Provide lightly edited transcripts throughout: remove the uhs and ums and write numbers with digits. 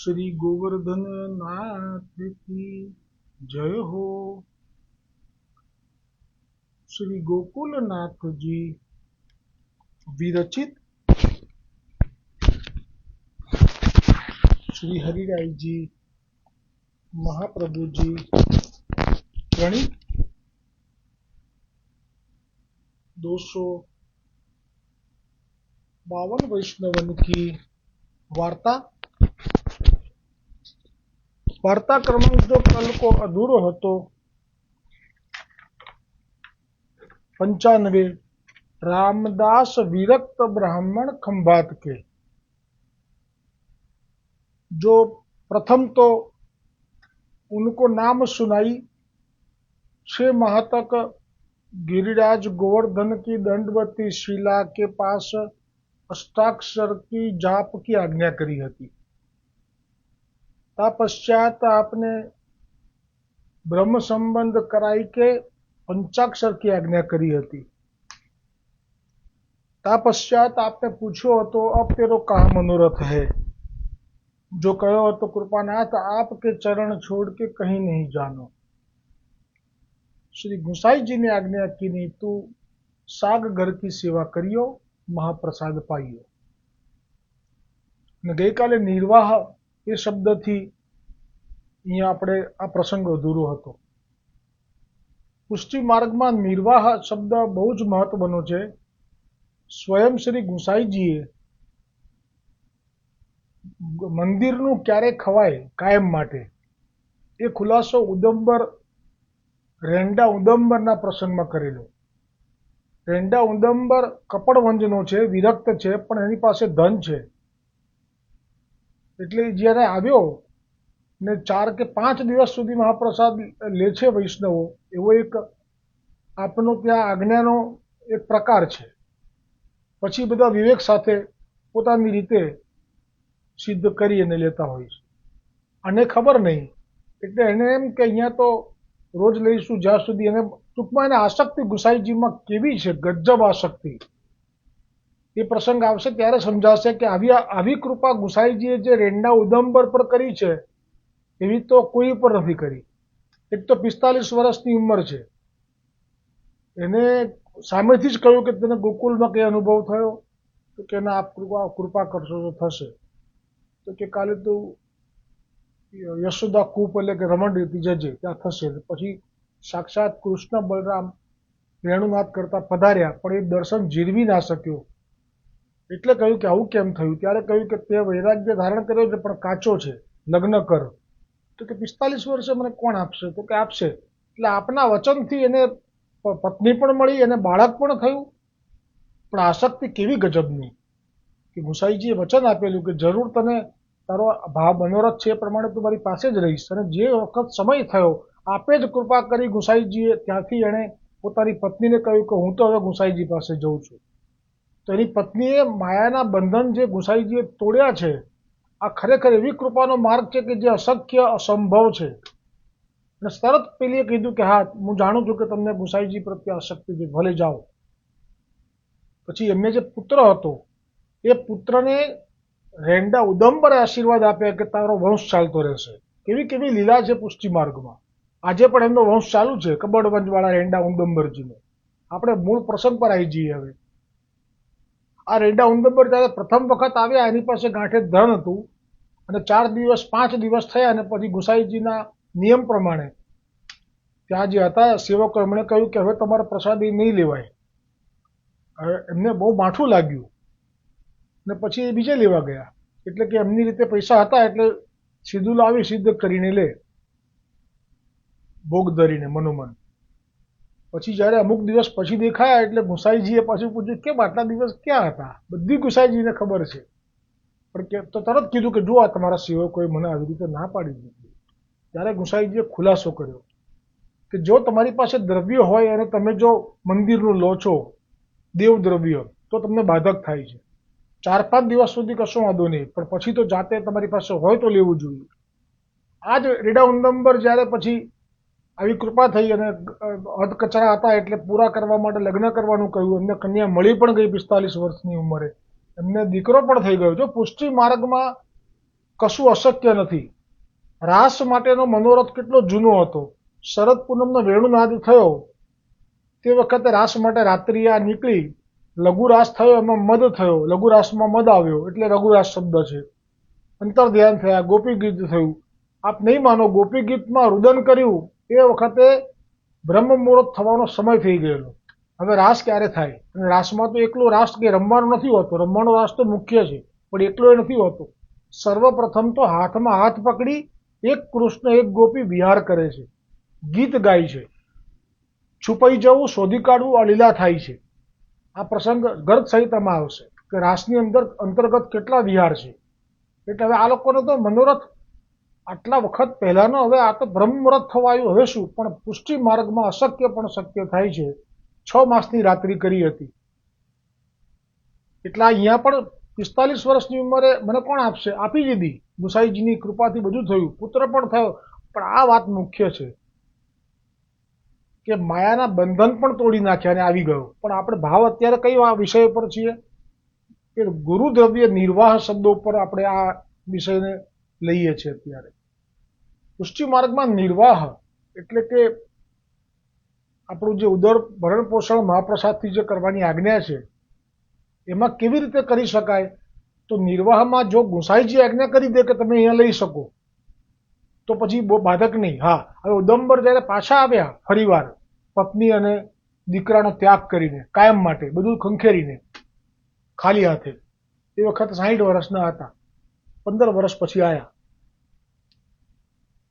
श्री गोवर्धन नाथ की जय हो। श्री गोकुल नाथ जी विरचित श्री हरिराय जी महाप्रभु जी प्रणीत 252 वैष्णवन की वार्ता क्रमांक जो कल को अधूरो હતો 95 रामदास विरक्त ब्राह्मण खंभात के। जो प्रथम तो उनको नाम सुनाई 6 माह तक गिरिराज गोवर्धन की दंडवती शिला के पास अष्टाक्षर की जाप की आज्ञा करी हती। तत्पश्चात आपने ब्रह्म संबंध कराई के पंचाक्षर की आज्ञा करी हती। तत्पश्चात आपने पूछो तो अब तेरो कहा मनोरथ है। जो कहो तो कृपानाथ आपके चरण छोड़ के कहीं नहीं जानो। श्री गुसाई जी ने आज्ञा की नहीं तू साग घर की सेवा करियो महाप्रसाद पाइयो। गई काले निर्वाह એ શબ્દથી અહીંયા આપણે આ પ્રસંગ અધૂરો હતો। પુષ્ટિ માર્ગમાં નિર્વાહ શબ્દ બહુ જ મહત્વનો છે। સ્વયં શ્રી ગુસાઈજીએ મંદિરનું ક્યારે ખવાય કાયમ માટે એ ખુલાસો રેંડા ઉદંબરના પ્રસંગમાં કરેલો। રેંડા ઉદંબર કપડવંજનો છે, વિરક્ત છે, પણ એની પાસે ધન છે। એટલે જ્યારે આવ્યો ને 4 કે 5 દિવસ સુધી મહાપ્રસાદ લે છે વૈષ્ણવો, એવો એક આપનો ત્યાં આજ્ઞાનો એક પ્રકાર છે। પછી બધા વિવેક સાથે પોતાની રીતે સિદ્ધ કરી અને લેતા હોય છે। અને ખબર નહીં એટલે એને એમ કે અહીંયા તો રોજ લઈશું જ્યાં સુધી એને ટૂંકમાં એને આસક્તિ ગુસાઈજીમાં કેવી છે, ગજબ આસક્તિ। એ પ્રસંગ આવશે ત્યારે સમજાશે કે આવી કૃપા ગુસાઈજીએ જે રેંડા ઉદંબર પર કરી છે એવી તો કોઈ પર નથી કરી। એક તો 45 વર્ષની ઉંમર છે, એને સામેથી જ કહ્યું કે તને ગોકુલમાં કઈ અનુભવ થયો? તો કે ના, આપ કૃપા કરશો તો થશે। તો કે કાલે તું યશોદા કૂપ એટલે કે રમણરીતિ જજે, ત્યાં થશે। પછી સાક્ષાત કૃષ્ણ બલરામ વેણુનાદ કરતા પધાર્યા, પણ એ દર્શન જીરવી ના શક્યો। એટલે કહ્યું કે આવું કેમ થયું? ત્યારે કહ્યું કે તે વૈરાગ્ય ધારણ કર્યો છે પણ કાચો છે, લગ્ન કર। તો કે 45 વર્ષે મને કોણ આપશે? તો કે આપશે। એટલે આપના વચનથી એને પત્ની પણ મળી અને બાળક પણ થયું। પણ આસક્તિ કેવી ગજબની કે ગુસાઈજીએ વચન આપેલું કે જરૂર તને તારો ભાવ મનોરથ છે એ પ્રમાણે તું મારી પાસે જ રહીશ। અને જે વખત સમય થયો આપે જ કૃપા કરી ગુસાઈજીએ, ત્યાંથી એણે પોતાની પત્નીને કહ્યું કે હું તો હવે ગુસાઈજી પાસે જઉં છું। તો એની પત્નીએ માયાના બંધન જે ગુસાઈજીએ તોડ્યા છે, આ ખરેખર એવી કૃપાનો માર્ગ છે કે જે અશક્ય અસંભવ છે। અને તરત પેલીએ કીધું કે હા, હું જાણું છું કે તમને ગુસાઈજી પ્રત્યે આસક્તિ છે, ભલે જાઓ। પછી એમને જે પુત્ર હતો એ પુત્રને રેંડા ઉદંબરે આશીર્વાદ આપ્યા કે તારો વંશ ચાલતો રહેશે। કેવી કેવી લીલા છે પુષ્ટિ માર્ગમાં। આજે પણ એમનો વંશ ચાલુ છે, કબડવંજવાળા રેંડા ઉદંબરજીનો। આપણે મૂળ પ્રસંગ પર આવી જઈએ હવે। આ રેંડા ઉદંબર જ્યારે પ્રથમ વખત આવ્યા એની પાસે ગાંઠે ધન હતું અને 4 દિવસ 5 દિવસ થયા અને પછી ગુસાઈજીના નિયમ પ્રમાણે ત્યાં જે હતા સેવકો એમણે કહ્યું કે હવે તમારે પ્રસાદી નહીં લેવાય। હવે એમને બહુ માઠું લાગ્યું ને પછી એ બીજે લેવા ગયા। એટલે કે એમની રીતે પૈસા હતા એટલે સીધું લાવી સિદ્ધ કરીને લે, ભોગ ધરીને મનોમન। પછી જ્યારે અમુક દિવસ પછી દેખાયા એટલે ગુસાઈજીએ પાછું પૂછ્યું કેમ આટલા દિવસ ક્યાં હતા? બધી ગુસાઈજીને ખબર છે, પણ કે તો તરત કીધું કે જો આ તમારા સેવકોએ મને આવી રીતે ના પાડી દીધી। ત્યારે ગુસાઈજીએ ખુલાસો કર્યો કે જો તમારી પાસે દ્રવ્ય હોય અને તમે જો મંદિરનું લો છો દેવ દ્રવ્ય, તો તમને બાધક થાય છે। 4-5 દિવસ સુધી કશો વાંધો નહીં, પણ પછી તો જાતે તમારી પાસે હોય તો લેવું જોઈએ। આ જ રેંડા ઉદંબર જ્યારે પછી આવી કૃપા થઈ અને અધકચરા હતા એટલે પૂરા કરવા માટે લગ્ન કરવાનું કહ્યું। એમને કન્યા મળી પણ ગઈ 45 વર્ષની ઉંમરે, એમને દીકરો પણ થઈ ગયો। જો પુષ્ટિ માર્ગમાં કશું અશક્ય નથી. રાસ માટેનો મનોરથ કેટલો જૂનો હતો. શરદ પૂનમનો વેણુનાદ થયો તે વખતે રાસ માટે રાત્રિ આ નીકળી, લઘુરાસ થયો, એમાં મદ થયો, લઘુરાસમાં મદ આવ્યો એટલે રઘુરાસ શબ્દ છે. અંતર ધ્યાન થયા, ગોપી ગીત થયું. આપ નહીં માનો, ગોપી ગીતમાં રુદન કર્યું એ વખતે બ્રહ્મ મુહૂર્ત થવાનો સમય થઈ ગયેલો. હવે રાસ ક્યારે થાય? અને રાસમાં તો એકલો રાસ કે રમવાનો નથી હોતો. રમવાનો રાસ તો મુખ્ય છે, પણ એકલો એ નથી હોતો. સર્વપ્રથમ તો હાથમાં હાથ પકડી એક કૃષ્ણ એક ગોપી વિહાર કરે છે, ગીત ગાય છે. છુપાઈ જવું, શોધી કાઢવું આ લીલા થાય છે. આ પ્રસંગ ગર્ગ સંહિતામાં આવશે કે રાસની અંદર અંતર્ગત કેટલા વિહાર છે. એટલે હવે આ લોકોને તો મનોરથ આટલા વખત પહેલાનો હવે આ તો બ્રહ્મ મુહૂર્ત થવા આવ્યું, હવે શું? પણ પુષ્ટિ માર્ગમાં અશક્ય પણ શક્ય થાય છે. 6 માસની રાત્રિ કરી હતી. એટલે અહીંયા પણ 45 વર્ષની ઉંમરે મને કોણ આપશે? આપી દીધી. ગુસાઈજીની કૃપાથી બધું થયું, પુત્ર પણ થયો. પણ આ વાત મુખ્ય છે કે માયાના બંધન પણ તોડી નાખ્યા અને આવી ગયો. પણ આપણે ભાવ અત્યારે કઈ વિષય પર છીએ કે ગુરુ દ્રવ્ય નિર્વાહ શબ્દો પર આપણે આ વિષયને લઈએ છીએ અત્યારે. પુષ્ટિ માર્ગમાં નિર્વાહ એટલે કે આપણું જે ઉદર ભરણ પોષણ મહાપ્રસાદથી જે કરવાની આજ્ઞા છે એમાં કેવી રીતે કરી શકાય? તો નિર્વાહમાં જો ગુસાઈજી આજ્ઞા કરી દે કે તમે અહીંયા લઈ શકો તો પછી બહુ બાધક નહીં. હા, હવે ઉદંબર જ્યારે પાછા આવ્યા ફરીવાર પત્ની અને દીકરાનો ત્યાગ કરીને કાયમ માટે બધું ખંખેરીને ખાલી હાથે, એ વખત 60 વર્ષના હતા, 15 વર્ષ પછી આવ્યા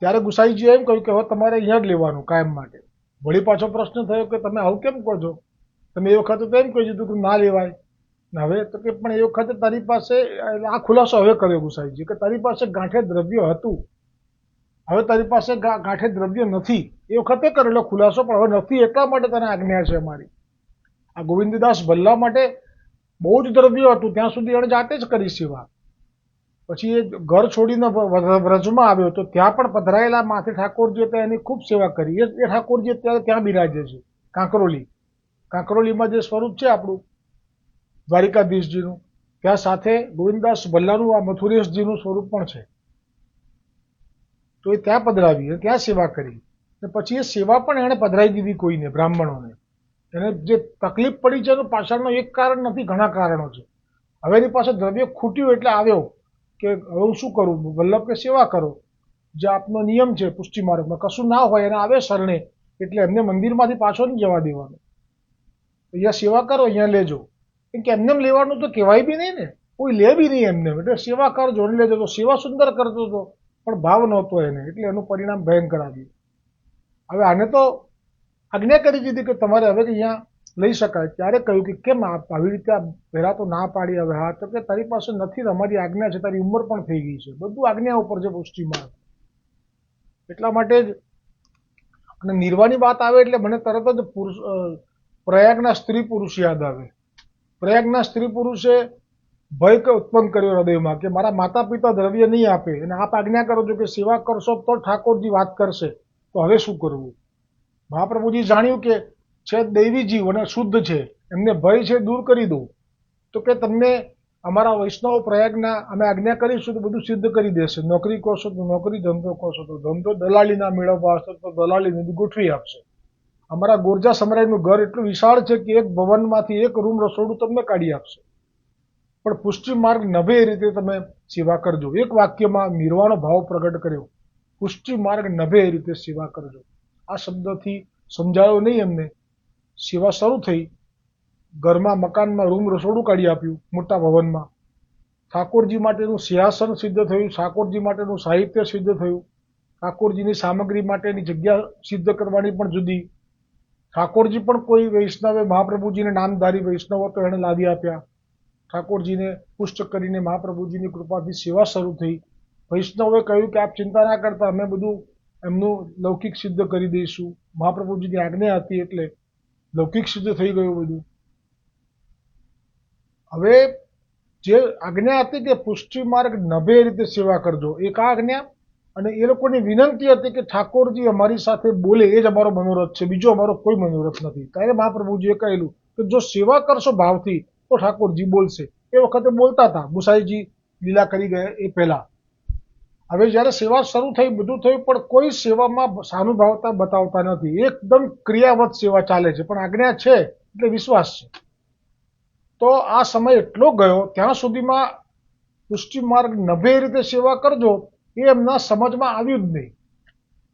ત્યારે ગુસાઈજીએ એમ કહ્યું કે હવે તમારે અહીંયા જ લેવાનું કાયમ માટે. વળી પાછો પ્રશ્ન થયો કે તમે આવું કેમ કહો છો? તમે એ વખતે તો એમ કહી દીધું કે ના લેવાય. હવે તો કે પણ એ વખતે તારી પાસે આ ખુલાસો હવે કર્યો ગુસાઈજી કે તારી પાસે ગાંઠે દ્રવ્ય હતું, હવે તારી પાસે ગાંઠે દ્રવ્ય નથી. એ વખતે કરેલો ખુલાસો, પણ હવે નથી એટલા માટે તને આજ્ઞા છે અમારી. આ ગોવિંદદાસ ભલ્લા માટે બહુ જ દ્રવ્ય હતું, ત્યાં સુધી એણે જાતે જ કરી સેવા. પછી એ ઘર છોડીને વ્રજમાં આવ્યો તો ત્યાં પણ પધરાયેલા માથે ઠાકોરજી હતા, એની ખૂબ સેવા કરી. એ ઠાકોરજી અત્યારે ત્યાં બિરાજે છે, કાંકરોલી. કાંકરોલીમાં જે સ્વરૂપ છે આપણું દ્વારિકાધીશજીનું, ત્યાં સાથે ગોવિંદદાસ ભલ્લાનું આ મથુરેશજીનું સ્વરૂપ પણ છે. તો એ ત્યાં પધરાવી, ત્યાં સેવા કરી. અને પછી એ સેવા પણ એણે પધરાવી દીધી કોઈને, બ્રાહ્મણોને. એને જે તકલીફ પડી છે એનું પાછળનું એક કારણ નથી, ઘણા કારણો છે. હવે એની પાસે દ્રવ્ય ખૂટ્યું એટલે આવ્યો કે હવે હું શું કરું? વલ્લભ કે સેવા કરો, જે આપનો નિયમ છે પુષ્ટિ માર્ગમાં. કશું ના હોય એને આવે શરણે એટલે એમને મંદિરમાંથી પાછો નહીં જવા દેવાનો. અહીંયા સેવા કરો, અહીંયા લેજો. કેમ કે એમને લેવાનું તો કહેવાય બી નહીં ને, કોઈ લે બી નહીં એમને. એટલે સેવા કરજો ને લેજો. તો સેવા સુંદર કરતો હતો પણ ભાવ નહોતો એને, એટલે એનું પરિણામ ભયંકર આવ્યું. હવે આને તો આજ્ઞા કરી દીધી કે તમારે હવે અહીંયા લઈ શકાય. ત્યારે કહ્યું કે કેમ આવી રીતે પહેલા તો ના પાડી, હવે હા? તો કે તારી પાસે નથી, અમારી આજ્ઞા છે, તારી ઉંમર પણ થઈ ગઈ છે. બધું આજ્ઞા ઉપર છે પુષ્ટિ માર્ગ. એટલા માટે જ. અને નિર્વાની વાત આવે એટલે મને તરત જ પ્રયાગના સ્ત્રી પુરુષ યાદ આવે. પ્રયાગના સ્ત્રી પુરુષે ભય ઉત્પન્ન કર્યો હૃદયમાં કે મારા માતા પિતા દ્રવ્ય નહીં આપે અને આપ આજ્ઞા કરો છો કે સેવા કરશો તો ઠાકોરજી વાત કરશે, તો હવે શું કરવું? મહાપ્રભુજી જાણ્યું કે છે દૈવી જીવ અને શુદ્ધ છે, એમને ભય છે દૂર કરી દો. તો કે તમને અમારા વૈષ્ણવ પ્રયાગના અમે આજ્ઞા કરીશું તો બધું સિદ્ધ કરી દેશે. નોકરી કહો છો તો નોકરી, ધંધો કહો છો તો ધંધો, દલાલીના મેળવવા હશે તો દલાલીને ગોઠવી આપશે. અમારા ગોરજા સમરાયનું ઘર એટલું વિશાળ છે કે એક ભવનમાંથી એક રૂમ રસોડું તમને કાઢી આપશે. પણ પુષ્ટિ માર્ગ નભે એ રીતે તમે સેવા કરજો. એક વાક્યમાં નિર્વાણો ભાવ પ્રગટ કર્યો, પુષ્ટિ માર્ગ નભે એ રીતે સેવા કરજો. આ શબ્દથી સમજાયો નહીં એમને. સેવા શરૂ થઈ, ઘરમાં મકાનમાં રૂમ રસોડું કાઢી આપ્યું, મોટા ભવનમાં. ઠાકોરજી માટેનું સિંહાસન સિદ્ધ થયું, ઠાકોરજી માટેનું સાહિત્ય સિદ્ધ થયું, ઠાકોરજીની સામગ્રી માટેની જગ્યા સિદ્ધ કરવાની પણ જુદી. ઠાકોરજી પણ કોઈ વૈષ્ણવે મહાપ્રભુજીને નામધારી વૈષ્ણવો તો એણે લાવી આપ્યા. ઠાકોરજીને પુષ્ટ કરીને મહાપ્રભુજીની કૃપાથી સેવા શરૂ થઈ. વૈષ્ણવે કહ્યું કે આપ ચિંતા ના કરતા, અમે બધું એમનું લૌકિક સિદ્ધ કરી દઈશું. મહાપ્રભુજીની આજ્ઞા હતી એટલે લૌકિક સિદ્ધ થઈ ગયું બધું. હવે જે આજ્ઞા હતી કે પુષ્ટિ માર્ગ નભે એ રીતે સેવા કરજો, એક આ આજ્ઞા. અને એ લોકોની વિનંતી હતી કે ઠાકોરજી અમારી સાથે બોલે એ જ અમારો મનોરથ છે, બીજો અમારો કોઈ મનોરથ નથી. ત્યારે મહાપ્રભુજીએ કહેલું કે જો સેવા કરશો ભાવથી તો ઠાકોરજી બોલશે. એ વખતે બોલતા હતા, ગુસાઈજી લીલા કરી ગયા એ પહેલા. હવે જ્યારે સેવા શરૂ થઈ, બધું થયું, પણ કોઈ સેવામાં સાનુભાવતા બતાવતા નથી. એકદમ ક્રિયાવત સેવા ચાલે છે, પણ આજ્ઞા છે એટલે વિશ્વાસ છે. તો આ સમય એટલો ગયો, ત્યાં સુધીમાં પુષ્ટિ માર્ગ નભે રીતે સેવા કરજો એ એમના સમજમાં આવ્યું જ નહીં.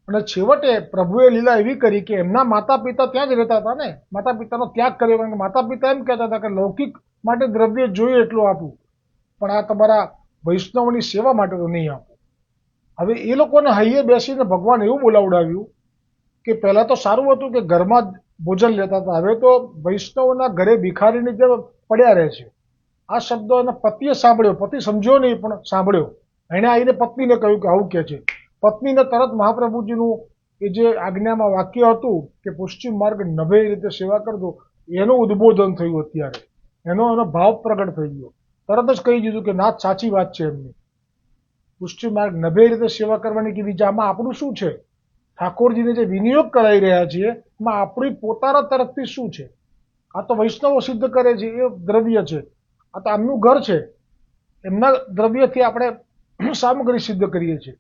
અને છેવટે પ્રભુએ લીલા એવી કરી કે એમના માતા પિતા ત્યાં જ રહેતા હતા ને, માતા પિતાનો ત્યાગ કર્યો. કારણ કે માતા પિતા એમ કહેતા હતા કે લૌકિક માટે દ્રવ્ય જોઈએ એટલું આપવું, પણ આ તમારા વૈષ્ણવની સેવા માટે તો નહીં આપવું. હવે એ લોકોને હૈયે બેસીને ભગવાન એવું બોલાવડાવ્યું કે પહેલાં તો સારું હતું કે ઘરમાં જ ભોજન લેતા હતા, હવે તો વૈષ્ણવના ઘરે ભિખારીની જેમ પડ્યા રહે છે. આ શબ્દ એના પતિએ સાંભળ્યો, પતિ સમજ્યો નહીં પણ સાંભળ્યો. એણે આવીને પત્નીને કહ્યું કે આવું કહે છે. પત્નીને તરત મહાપ્રભુજીનું એ જે આજ્ઞામાં વાક્ય હતું કે પુષ્ટિ માર્ગ નભે રીતે સેવા કરજો, એનું ઉદ્બોધન થયું. અત્યારે એનો ભાવ પ્રગટ થઈ ગયો. તરત જ કહી દીધું કે નાથ સાચી વાત છે એમની. પુષ્ટિ માર્ગ નભે રીતે સેવા કરવાની કીધી છે. આમાં આપણું શું છે? ઠાકોરજીને જે વિનિયોગ કરાવી રહ્યા છીએ એમાં આપણી પોતાના તરફથી શું છે? આ તો વૈષ્ણવો સિદ્ધ કરે છે, એ દ્રવ્ય છે. આ તો આમનું ઘર છે, એમના દ્રવ્યથી આપણે સામગ્રી સિદ્ધ કરીએ છીએ.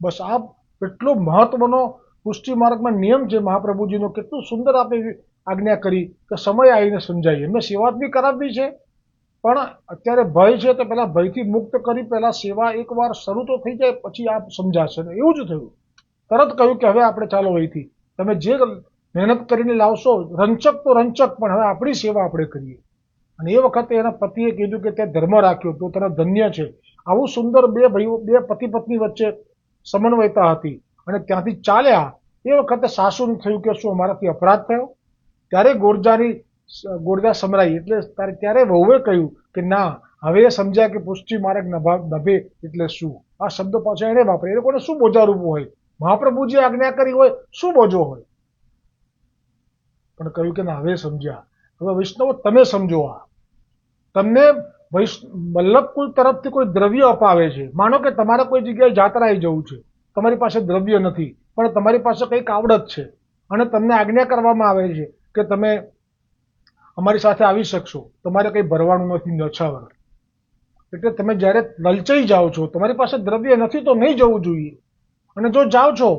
બસ આ કેટલો મહત્વનો પુષ્ટિ માર્ગમાં નિયમ છે મહાપ્રભુજીનો. કેટલું સુંદર આપે આજ્ઞા કરી કે સમય આવીને સમજાય. એમને સેવા બી કરાવવી છે, પણ અત્યારે ભય છે તો પહેલાં ભયથી મુક્ત કરી પહેલાં સેવા એકવાર શરૂ તો થઈ જાય પછી આપ સમજાશે. ને એવું જ થયું. તરત કહ્યું કે હવે આપણે ચાલો અહીંથી, તમે જે મહેનત કરીને લાવશો, રંચક તો રંચક, પણ હવે આપણી સેવા આપણે કરીએ. અને એ વખતે એના પતિએ કીધું કે તે ધર્મ રાખ્યો તો તને ધન્ય છે. આવું સુંદર બે પતિ પત્ની વચ્ચે સમન્વયતા હતી. અને ત્યાંથી ચાલ્યા. એ વખતે સાસુને થયું કે શું અમારાથી અપરાધ થયો? ત્યારે ગોરજા સમરાઈ. એટલે ત્યારે વહુએ કહ્યું કે ના, હવે એ સમજ્યા કે પુષ્ટિ માર્ગ નભે એટલે શું. આ શબ્દ પાછા એને વાપરે. એ લોકોને શું બોજારૂપ હોય? મહાપ્રભુજી આજ્ઞા કરી હોય, શું બોજો હોય? પણ કહ્યું કે ના, હવે સમજ્યા. હવે વૈષ્ણવ તમે સમજો. આ તમને વલ્લભકુલ તરફથી કોઈ દ્રવ્ય અપાવે છે. માનો કે તમારે કોઈ જગ્યાએ જાત્રાએ જવું છે, તમારી પાસે દ્રવ્ય નથી, પણ તમારી પાસે કંઈક આવડત છે અને તમને આજ્ઞા કરવામાં આવે છે કે તમે અમારી સાથે આવી શકશો, તમારે કંઈ ભરવાનું નથી નછાવર. એટલે તમે જ્યારે લલચાઈ જાઓ છો, તમારી પાસે દ્રવ્ય નથી તો નહીં જવું જોઈએ. અને જો જાઓ છો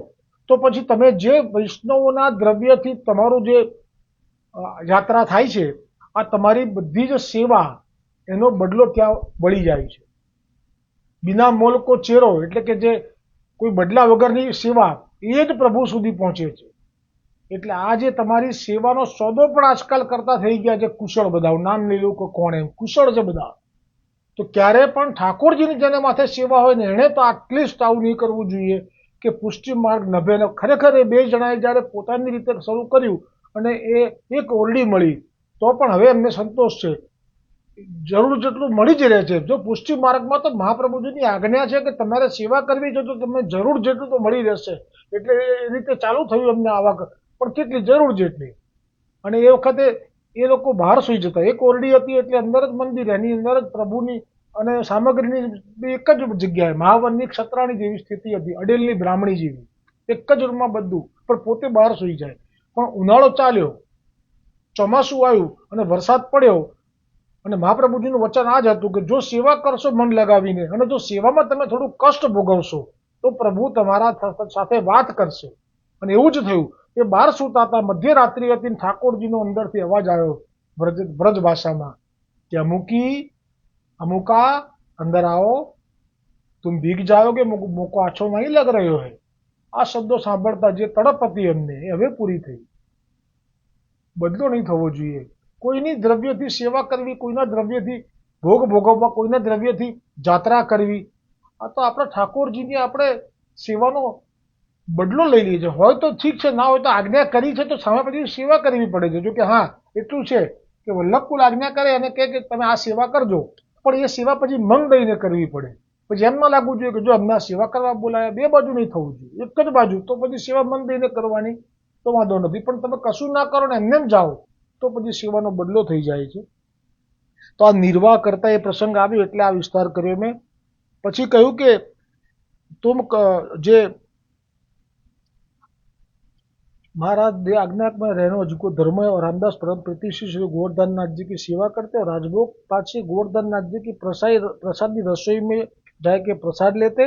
તો પછી તમે જે વૈષ્ણવોના દ્રવ્યથી તમારું જે યાત્રા થાય છે, આ તમારી બધી જ સેવા એનો બદલો ત્યાં બળી જાય છે. બિના મોલ કો ચેરો, એટલે કે જે કોઈ બદલા વગરની સેવા, એ જ પ્રભુ સુધી પહોંચે છે. એટલે આ જે તમારી સેવાનો સોદો પણ આજકાલ કરતા થઈ ગયા છે કુશળ બધા. નામ લઈ લો કે કોણ, એમ કુશળ છે બધા. તો ક્યારે પણ ઠાકોરજીની જેને માથે સેવા હોય ને, એણે તો એટલીસ્ટ આવું નહીં કરવું જોઈએ કે પુષ્ટિ માર્ગ નભે. ખરેખર એ બે જણાએ જ્યારે પોતાની રીતે શરૂ કર્યું અને એ એક ઓરડી મળી તો પણ હવે એમને સંતોષ છે. જરૂર જેટલું મળી જ રહે છે. જો પુષ્ટિ માર્ગમાં તો મહાપ્રભુજીની આજ્ઞા છે કે તમારે સેવા કરવી છે તો તમને જરૂર જેટલું તો મળી રહેશે. એટલે એ રીતે ચાલુ થયું એમને આવા, પણ કેટલી જરૂર જેટલી. અને એ વખતે એ લોકો બહાર સૂઈ જતા. એક ઓરડી હતી એટલે અંદર જ મંદિર, એની અંદર જ પ્રભુની અને સામગ્રીની એક જ જગ્યાએ મહાવનની ક્ષત્રાણી જેવી સ્થિતિ હતી, અડેલની બ્રાહ્મણી જેવી, એક જ રૂમમાં બધું, પણ પોતે બહાર સૂઈ જાય. પણ ઉનાળો ચાલ્યો, ચોમાસું આવ્યું અને વરસાદ પડ્યો, અને મહાપ્રભુજીનું વચન આ જ હતું કે જો સેવા કરશો મન લગાવીને, અને જો સેવામાં તમે થોડું કષ્ટ ભોગવશો તો પ્રભુ તમારા સાથે વાત કરશે. અને એવું જ થયું. એ બહાર સૂતા હતા, મધ્યરાત્રિ હતી, ઠાકોરજીનો અંદરથી અવાજ આવ્યો બ્રજ ભાષામાં કે અમુકા અંદર આવો, તુમ ભીગ જાઓગે, મોકો આછો નહીં લગ રહ્યો હૈ. આ શબ્દો સાંભળતા જે તડપ હતી એમને, એ હવે પૂરી થઈ. બદલો નહીં થવો જોઈએ. કોઈની દ્રવ્યથી સેવા કરવી, કોઈના દ્રવ્યથી ભોગ ભોગવવા, કોઈના દ્રવ્યથી જાત્રા કરવી, આ તો આપણા ઠાકોરજીની આપણે સેવાનો બદલો લઈ લઈએ છીએ. હોય તો ઠીક છે, ના હોય તો આજ્ઞા કરી છે તો સામે પછી સેવા કરવી પડે છે. જો કે હા એટલું છે કે વલ્લભકુલ આજ્ઞા કરે અને કહે કે તમે આ સેવા કરજો, પણ એ સેવા પછી મન દઈને કરવી પડે. પછી એમ ના લાગવું જોઈએ કે જો અમને સેવા કરવા બોલાયા. બે બાજુ નહીં થવું જોઈએ, એક જ બાજુ. તો પછી સેવા મન દઈને કરવાની તો વાંધો નથી, પણ તમે કશું ના કરો ને એમને જ જાઓ તો પછી સેવાનો બદલો થઈ જાય છે. તો આ નિર્વાહ કરતા એ પ્રસંગ આવ્યો એટલે આ વિસ્તાર કર્યો મેં. પછી કહ્યું કે તુમ જે महाराज दे आज्ञा में रहना जिसको धर्म है और रामदास परम प्रीति श्री गोवर्धन नाथ जी की सेवा करते और राजभोग पाछे गोवर्धन नाथ जी की प्रसादी रसोई में जाके प्रसाद लेते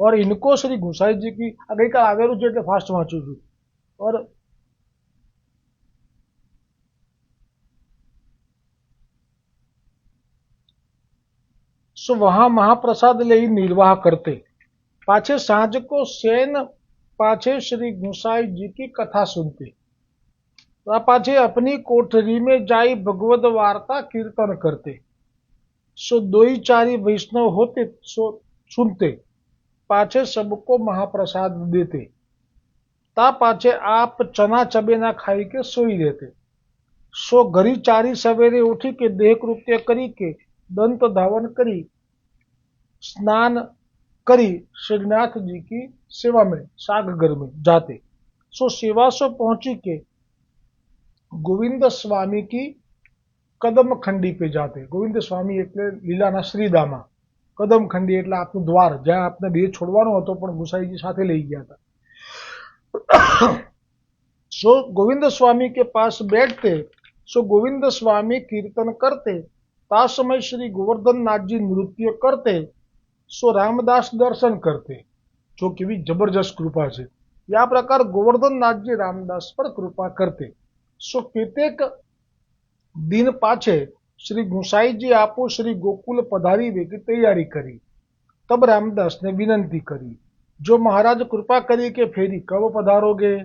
और इनको श्री गोसाई जी की गई काल आवेलू है એટલે फास्ट वाँचू छू और सो वहां महाप्रसाद ले निर्वाह करते। पाछे सांझ को सेन पाछे श्री गोसाई जी की कथा सुनते। पाछे अपनी कोठरी में जाई भगवत वार्ता कीर्तन करते। सो दोई चारी वैष्णव होते सो सुनते। पाछे सबको महाप्रसाद देते। ता पाछे आप चना चबेना खाई के सोई रहते। सो घरी चारी सवेरे उठी के देह कृत्य करी के दंत धावन करी स्नान करी श्रीनाथ जी की सेवा में सागर में जाते। सो सेवा सो पहुंची के गोविंद स्वामी की कदम खंडी पे जाते। गोविंद स्वामी એટલે લીલાના શ્રીદામા, કદમ ખંડી એટલે આપનું દ્વાર જ્યાં આપને દેહ છોડવાનો હતો પણ ગુસાઈજી સાથે લઈ ગયા હતા। सो गोविंद स्वामी के पास बैठते। सो गोविंद स्वामी कीर्तन करते। ता समय श्री गोवर्धन नाथ जी नृत्य करते। सो रामदास दर्शन करते जो कि भी जबरदस्त कृपा है। या प्रकार गोवर्धन नाथ जी रामदास पर कृपा करते। सो केतेक दिन पाछे श्री गोसाई जी आपो श्री गोकुल पधारी वे की तैयारी करी। तब रामदास ने विनंती करी, जो महाराज कृपा करी के फेरी कब पधारोगे।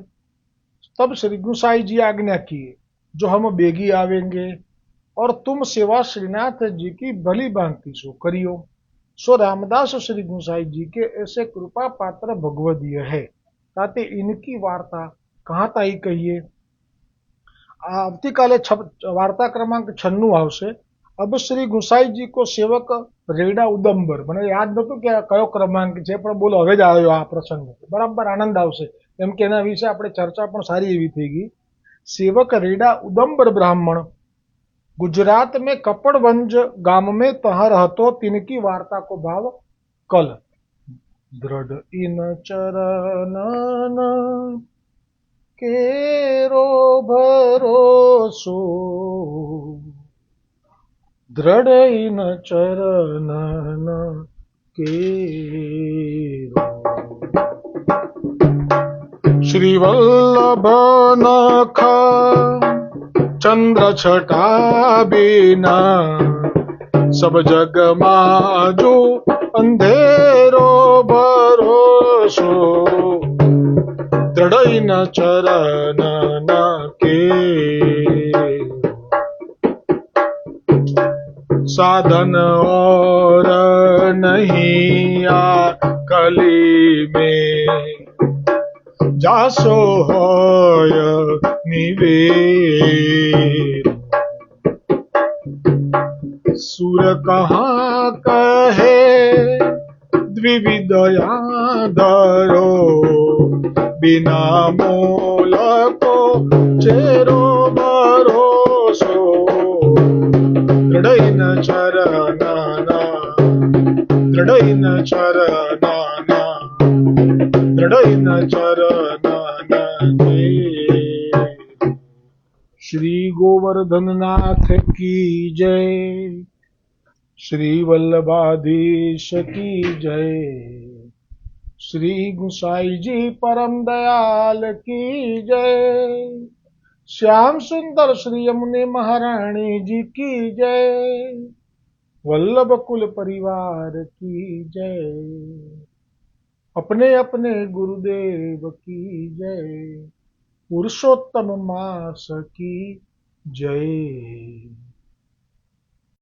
तब श्री गोसाई जी आज्ञा किए, जो हम बेगी आवेंगे और तुम सेवा श्रीनाथ जी की भली भांति सो करियो। सो रामदास श्री गोसाई जी के ऐसे कृपा पात्र भगवदीय है। ताते इनकी वार्ता कहाँ ताई कहिए। आवती काले वार्ता क्रमांक 96 आवशे। अब श्री गोसाई जी को सेवक रेडा उदंबर, મને યાદ નતું કે કયો ક્રમાંક છે પણ બોલો હવે જ આવ્યો આ પ્રસંગ, બરાબર આનંદ આવશે એમ કે એના વિશે આપણે ચર્ચા પણ સારી એવી થઈ ગઈ। सेवक रेडा उदंबर ब्राह्मण गुजरात में कपड़वंज गाम में तहाँ रहतो। तिनकी वार्ता को भाव कल। दृढ़ इन चरणन केरो भरोसो, दृढ़ इन चरणन केरो। श्री वल्लभ नख चंद्र छटा बिना, सब जग माजो अंधेरो भरोसो। दृढ़ न चरण न के, साधन और नहीं आ कली में, जासो होय निवेद। सुर कहाँ कहे द्विविदया धरो, बिना मोल को चेरो भरोसो। दृढ़ न चरना, दृढ़ न चरना, दृढ़ न चरना। श्री गोवर्धन नाथ की जय, श्री वल्लभाधीश की जय, श्री गोसाई जी परम दयाल की जय, श्याम सुंदर श्री यमुने महारानी जी की जय, वल्लभ कुल परिवार की जय, अपने अपने गुरुदेव की जय, पुरुषोत्तम मास की जय।